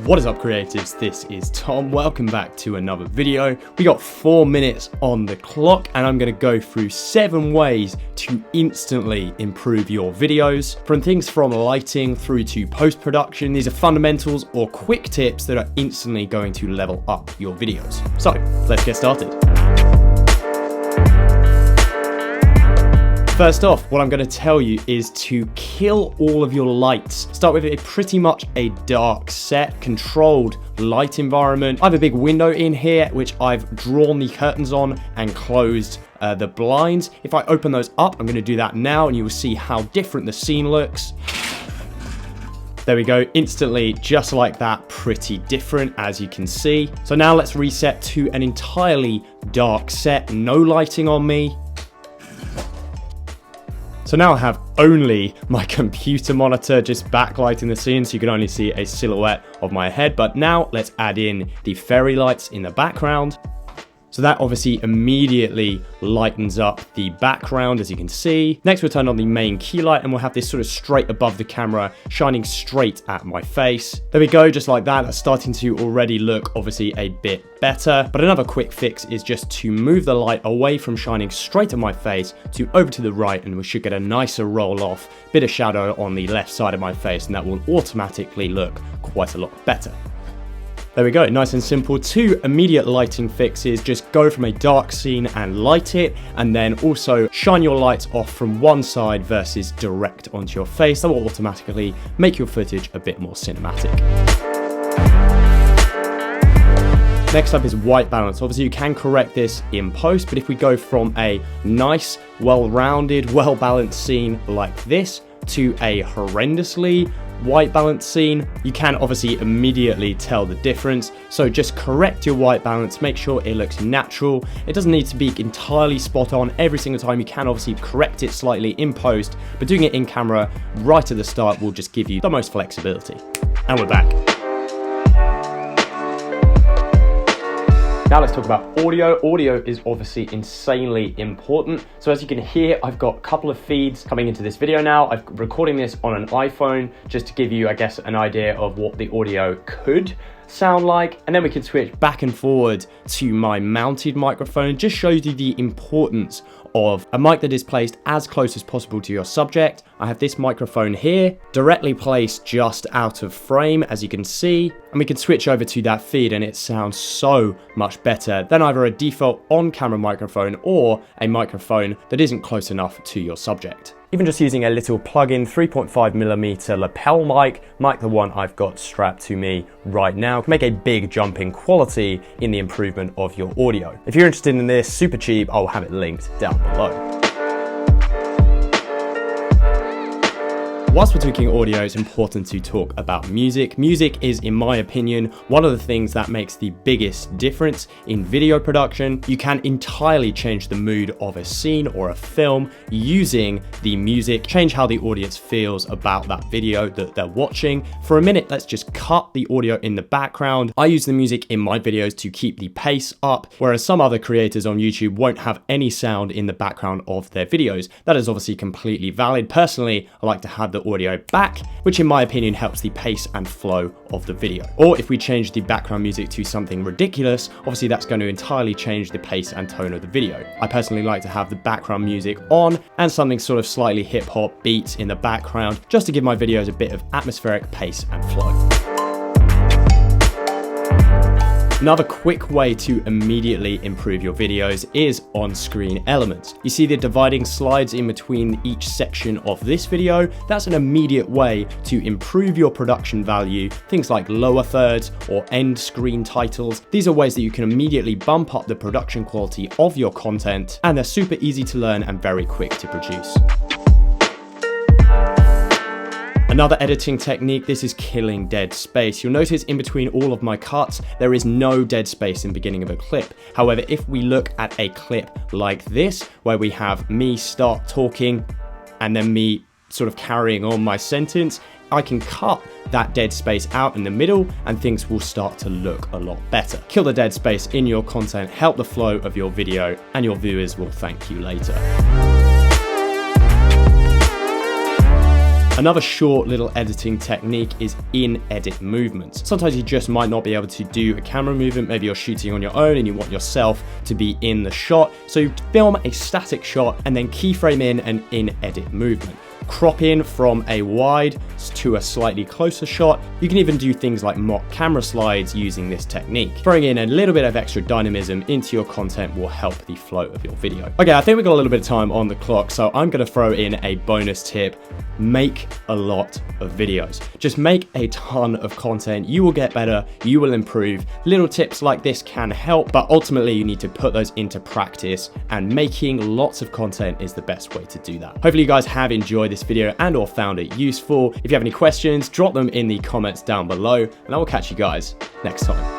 What is up, creatives? This is Tom. Welcome back to another video. We got 4 minutes on the clock and I'm going to go through 7 ways to instantly improve your videos. From things from lighting through to post-production, these are fundamentals or quick tips that are instantly going to level up your videos. So let's get started. First off, what I'm going to tell you is to kill all of your lights. Start with pretty much a dark set, controlled light environment. I have a big window in here, which I've drawn the curtains on and closed the blinds. If I open those up, I'm going to do that now and you will see how different the scene looks. There we go, instantly, just like that, pretty different as you can see. So now let's reset to an entirely dark set, no lighting on me. So now I have only my computer monitor just backlighting the scene, so you can only see a silhouette of my head. But now let's add in the fairy lights in the background. So that obviously immediately lightens up the background, as you can see. Next, we'll turn on the main key light and we'll have this sort of straight above the camera, shining straight at my face. There we go, just like that. That's starting to already look obviously a bit better. But another quick fix is just to move the light away from shining straight at my face to over to the right, and we should get a nicer roll off, bit of shadow on the left side of my face, and that will automatically look quite a lot better. There we go, nice and simple. 2 immediate lighting fixes, just go from a dark scene and light it, and then also shine your lights off from one side versus direct onto your face. That will automatically make your footage a bit more cinematic. Next up is white balance. Obviously you can correct this in post, but if we go from a nice, well-rounded, well-balanced scene like this to a horrendously white balance scene, you can obviously immediately tell the difference. So just correct your white balance, make sure it looks natural. It doesn't need to be entirely spot on every single time. You can obviously correct it slightly in post, but doing it in camera right at the start will just give you the most flexibility. And we're back. Now let's talk about audio. Audio is obviously insanely important. So as you can hear, I've got a couple of feeds coming into this video now. I'm recording this on an iPhone just to give you, I guess, an idea of what the audio could sound like, and then we can switch back and forward to my mounted microphone. Just shows you the importance of a mic that is placed as close as possible to your subject. I have this microphone here directly placed just out of frame, as you can see, and we can switch over to that feed and it sounds so much better than either a default on-camera microphone or a microphone that isn't close enough to your subject. Even just using a little plug-in 3.5mm lapel mic, like the one I've got strapped to me right now, can make a big jump in quality in the improvement of your audio. If you're interested in this, super cheap, I'll have it linked down below. Whilst we're talking audio, it's important to talk about music. Music is, in my opinion, one of the things that makes the biggest difference in video production. You can entirely change the mood of a scene or a film using the music, change how the audience feels about that video that they're watching. For a minute, let's just cut the audio in the background. I use the music in my videos to keep the pace up, whereas some other creators on YouTube won't have any sound in the background of their videos. That is obviously completely valid. Personally, I like to have the audio back, which in my opinion helps the pace and flow of the video. Or if we change the background music to something ridiculous, obviously that's going to entirely change the pace and tone of the video. I personally like to have the background music on and something sort of slightly hip hop beats in the background, just to give my videos a bit of atmospheric pace and flow. Another quick way to immediately improve your videos is on-screen elements. You see the dividing slides in between each section of this video? That's an immediate way to improve your production value. Things like lower thirds or end screen titles. These are ways that you can immediately bump up the production quality of your content, and they're super easy to learn and very quick to produce. Another editing technique, this is killing dead space. You'll notice in between all of my cuts, there is no dead space in the beginning of a clip. However, if we look at a clip like this, where we have me start talking and then me sort of carrying on my sentence, I can cut that dead space out in the middle and things will start to look a lot better. Kill the dead space in your content, help the flow of your video, and your viewers will thank you later. Another short little editing technique is in-edit movements. Sometimes you just might not be able to do a camera movement. Maybe you're shooting on your own and you want yourself to be in the shot. So you film a static shot and then keyframe in an in-edit movement. Crop in from a wide to a slightly closer shot. You can even do things like mock camera slides using this technique. Throwing in a little bit of extra dynamism into your content will help the flow of your video. Okay, I think we've got a little bit of time on the clock, so I'm gonna throw in a bonus tip. Make a lot of videos. Just make a ton of content. You will get better, you will improve. Little tips like this can help, but ultimately you need to put those into practice, and making lots of content is the best way to do that. Hopefully you guys have enjoyed this video and or found it useful. If you have any questions, drop them in the comments down below, and I will catch you guys next time.